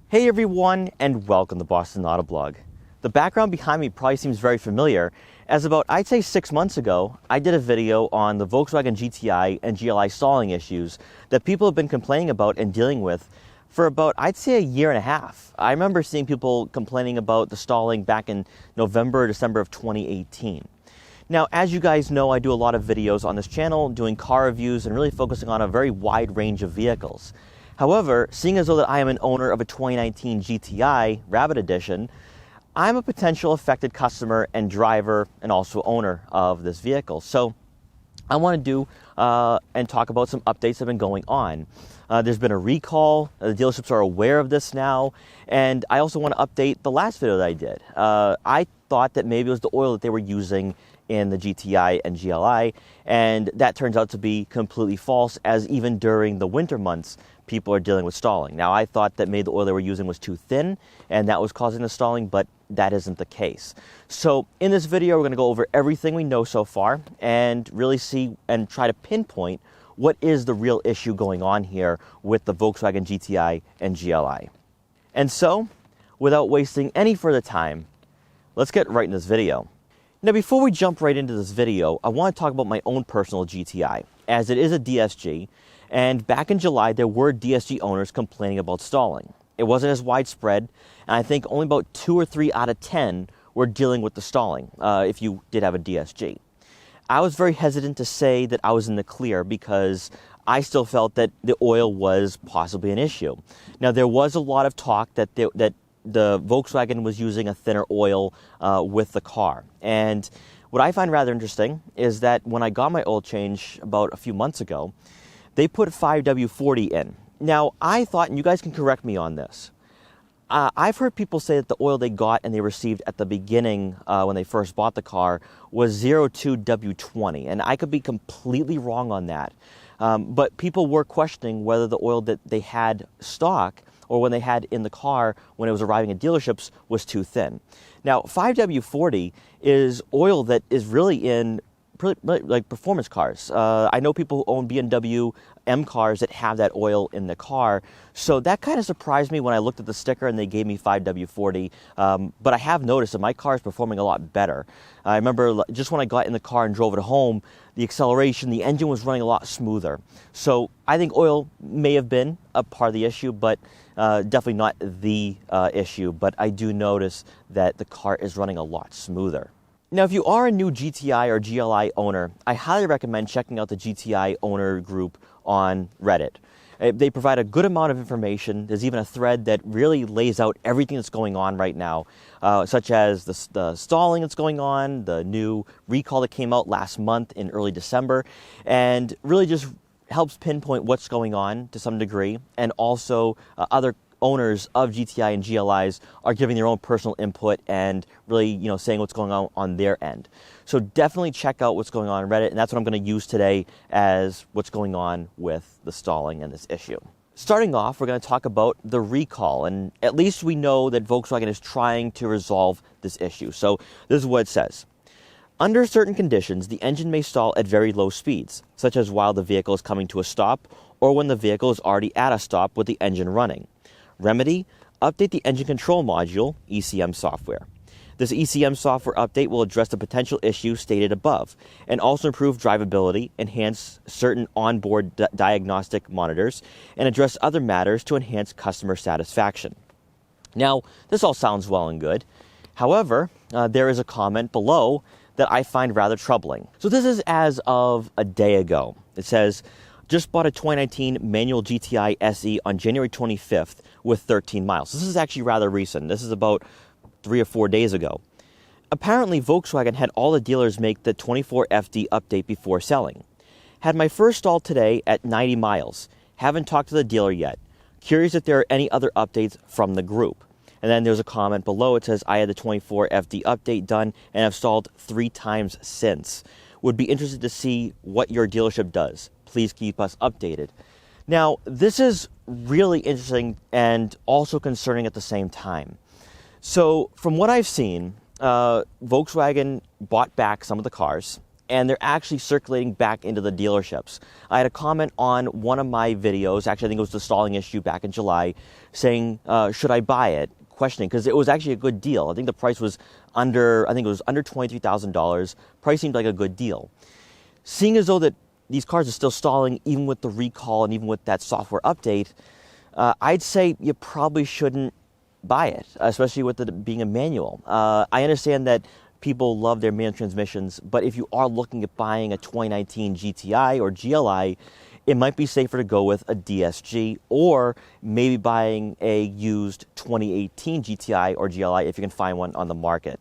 Hey everyone, and welcome to Boston Autoblog. The background behind me probably seems very familiar, as about, I'd say 6 months ago, I did a video on the Volkswagen GTI and GLI stalling issues that people have been complaining about and dealing with for about, I'd say, a year and a half. I remember seeing people complaining about the stalling back in November or December of 2018. Now, as you guys know, I do a lot of videos on this channel doing car reviews and really focusing on a very wide range of vehicles. However, seeing as though that I am an owner of a 2019 GTI Rabbit Edition, I'm a potential affected customer and driver and also owner of this vehicle. So I want to do and talk about some updates that have been going on. There's been a recall, the dealerships are aware of this now, and I also want to update the last video that I did. I thought that maybe it was the oil that they were using in the GTI and GLI, and that turns out to be completely false, as even during the winter months, people are dealing with stalling. Now, I thought that maybe the oil they were using was too thin, and that was causing the stalling, but that isn't the case. So in this video, we're going to go over everything we know so far and really see and try to pinpoint what is the real issue going on here with the Volkswagen GTI and GLI. And so, without wasting any further time, let's get right in this video. Now, before we jump right into this video, I want to talk about my own personal GTI, as it is a DSG, and back in July, there were DSG owners complaining about stalling. It wasn't as widespread, and I think only about 2 or 3 out of 10 were dealing with the stalling, if you did have a DSG. I was very hesitant to say that I was in the clear because I still felt that the oil was possibly an issue. Now, there was a lot of talk that the Volkswagen was using a thinner oil with the car. And what I find rather interesting is that when I got my oil change about a few months ago, they put 5W40 in. Now, I thought, and you guys can correct me on this, I've heard people say that the oil they got and they received at the beginning when they first bought the car was 02W20, and I could be completely wrong on that. But people were questioning whether the oil that they had stock or when they had in the car when it was arriving at dealerships was too thin. Now, 5W40 is oil that is really in like performance cars. I know people who own BMW M cars that have that oil in the car, so that kind of surprised me when I looked at the sticker and they gave me 5W40, but I have noticed that my car is performing a lot better. I remember just when I got in the car and drove it home, the acceleration, the engine was running a lot smoother. So I think oil may have been a part of the issue, but definitely not the issue, but I do notice that the car is running a lot smoother. Now, if you are a new GTI or GLI owner, I highly recommend checking out the GTI Owner Group on Reddit. They provide a good amount of information. There's even a thread that really lays out everything that's going on right now, such as the stalling that's going on, the new recall that came out last month in early December, and really just helps pinpoint what's going on to some degree, and also other owners of GTI and GLIs are giving their own personal input and really, saying what's going on their end. So definitely check out what's going on Reddit, and that's what I'm going to use today as what's going on with the stalling and this issue. Starting off, we're going to talk about the recall, and at least we know that Volkswagen is trying to resolve this issue. So this is what it says. Under certain conditions, the engine may stall at very low speeds, such as while the vehicle is coming to a stop or when the vehicle is already at a stop with the engine running. Remedy, update the engine control module, ECM software. This ECM software update will address the potential issues stated above and also improve drivability, enhance certain onboard diagnostic monitors, and address other matters to enhance customer satisfaction. Now, this all sounds well and good. However, there is a comment below that I find rather troubling. So this is as of a day ago. It says, just bought a 2019 manual GTI SE on January 25th with 13 miles. This is actually rather recent. This is about 3 or 4 days ago. Apparently, Volkswagen had all the dealers make the 24FD update before selling. Had my first stall today at 90 miles. Haven't talked to the dealer yet. Curious if there are any other updates from the group. And then there's a comment below. It says, I had the 24FD update done and have stalled 3 times since. Would be interested to see what your dealership does. Please keep us updated. Now, this is really interesting and also concerning at the same time. So, from what I've seen, Volkswagen bought back some of the cars and they're actually circulating back into the dealerships. I had a comment on one of my videos, actually I think it was the stalling issue back in July, saying, should I buy it? Questioning, because it was actually a good deal. I think the price was under $23,000. Price seemed like a good deal. Seeing as though that these cars are still stalling, even with the recall and even with that software update, I'd say you probably shouldn't buy it, especially with it being a manual. I understand that people love their manual transmissions, but if you are looking at buying a 2019 GTI or GLI, it might be safer to go with a DSG or maybe buying a used 2018 GTI or GLI if you can find one on the market.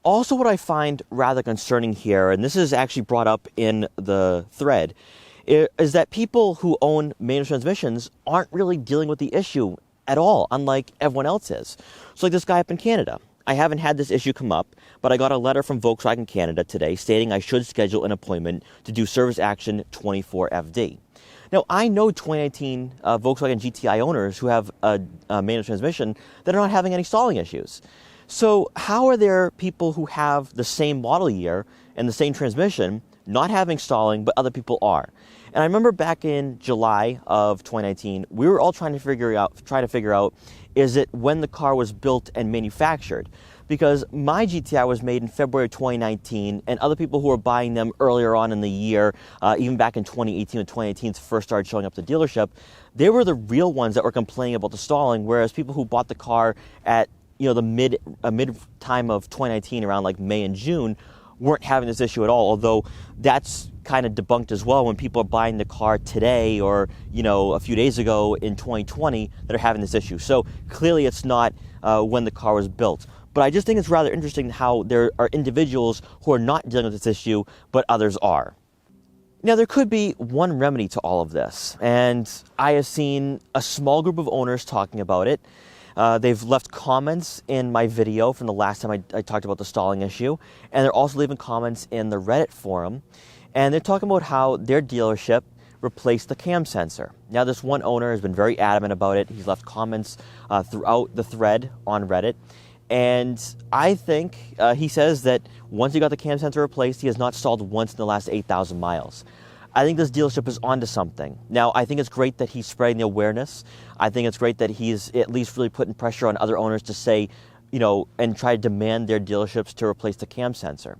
Also, what I find rather concerning here, and this is actually brought up in the thread, is that people who own manual transmissions aren't really dealing with the issue at all, unlike everyone else is. So like this guy up in Canada. I haven't had this issue come up, but I got a letter from Volkswagen Canada today stating I should schedule an appointment to do service action 24FD. Now, I know 2019 Volkswagen GTI owners who have a manual transmission that are not having any stalling issues. So how are there people who have the same model year and the same transmission not having stalling, but other people are? And I remember back in July of 2019, we were all trying to figure out, is it when the car was built and manufactured? Because my GTI was made in February of 2019, and other people who were buying them earlier on in the year, even back in 2018 when 2018 first started showing up at the dealership, they were the real ones that were complaining about the stalling, whereas people who bought the car at the mid time of 2019, around like May and June, weren't having this issue at all, although that's kind of debunked as well when people are buying the car today or, a few days ago in 2020 that are having this issue. So clearly it's not when the car was built. But I just think it's rather interesting how there are individuals who are not dealing with this issue, but others are. Now, there could be one remedy to all of this, and I have seen a small group of owners talking about it. They've left comments in my video from the last time I talked about the stalling issue, and they're also leaving comments in the Reddit forum, and they're talking about how their dealership replaced the cam sensor. Now, this one owner has been very adamant about it. He's left comments throughout the thread on Reddit, and I think he says that once he got the cam sensor replaced, he has not stalled once in the last 8,000 miles. I think this dealership is onto something. Now, I think it's great that he's spreading the awareness. I think it's great that he's at least really putting pressure on other owners to say, and try to demand their dealerships to replace the cam sensor.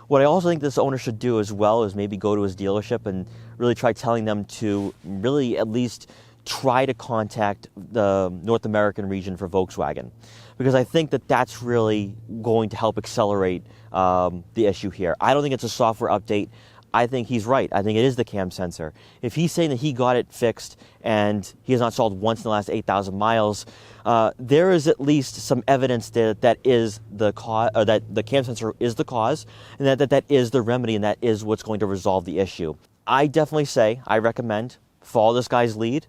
What I also think this owner should do as well is maybe go to his dealership and really try telling them to really at least try to contact the North American region for Volkswagen. Because I think that that's really going to help accelerate the issue here. I don't think it's a software update. I think he's right. I think it is the cam sensor. If he's saying that he got it fixed and he has not stalled once in the last 8,000 miles, there is at least some evidence that is the cause, or that the cam sensor is the cause, and that is the remedy, and that is what's going to resolve the issue. I definitely say, I recommend, follow this guy's lead,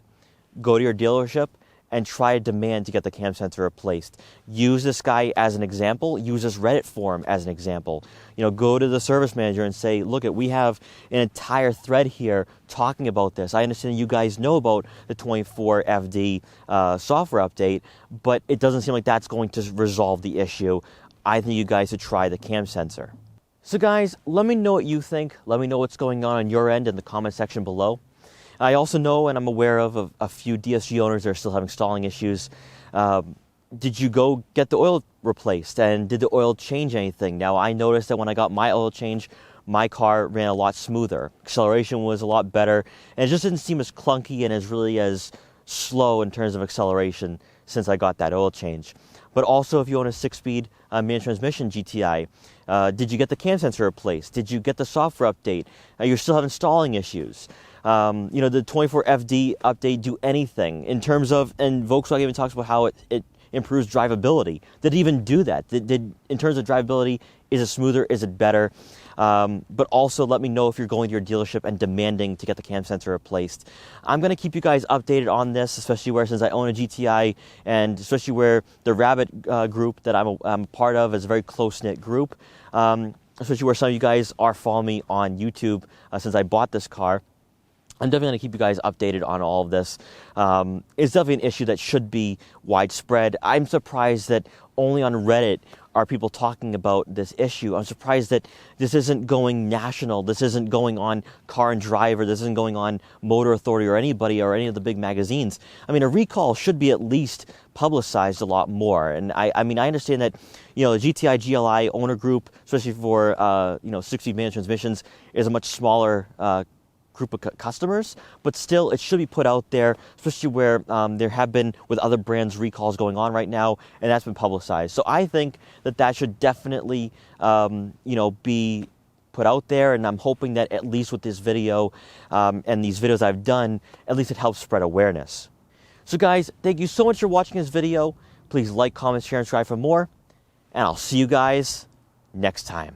go to your dealership, and try to demand to get the cam sensor replaced. Use this guy as an example. Use this Reddit forum as an example. Go to the service manager and say, look, we have an entire thread here talking about this. I understand you guys know about the 24FD software update, but it doesn't seem like that's going to resolve the issue. I think you guys should try the cam sensor. So guys, let me know what you think. Let me know what's going on your end in the comment section below. I also know, and I'm aware of a few DSG owners that are still having stalling issues. Did you go get the oil replaced, and did the oil change anything? Now, I noticed that when I got my oil change, my car ran a lot smoother. Acceleration was a lot better, and it just didn't seem as clunky and as slow in terms of acceleration since I got that oil change. But also, if you own a 6-speed manual transmission GTI, did you get the cam sensor replaced? Did you get the software update? You're still having stalling issues. The 24FD update do anything in terms of, and Volkswagen even talks about how it improves drivability. Did it even do that? Did in terms of drivability, is it smoother? Is it better? But also let me know if you're going to your dealership and demanding to get the cam sensor replaced. I'm going to keep you guys updated on this, especially since I own a GTI, and especially where the Rabbit group that I'm a part of is a very close-knit group, especially where some of you guys are following me on YouTube since I bought this car. I'm definitely going to keep you guys updated on all of this. It's definitely an issue that should be widespread. I'm surprised that only on Reddit are people talking about this issue. I'm surprised that this isn't going national. This isn't going on Car and Driver. This isn't going on Motor Authority or anybody or any of the big magazines. I mean, a recall should be at least publicized a lot more. And I mean, I understand that, the GTI GLI owner group, especially for, 6-speed manual transmissions, is a much smaller group of customers, but still it should be put out there, especially where there have been with other brands recalls going on right now, and that's been publicized. So I think that should definitely be put out there, and I'm hoping that at least with this video and these videos I've done, at least it helps spread awareness. So guys, thank you so much for watching this video. Please like, comment, share, and subscribe for more, and I'll see you guys next time.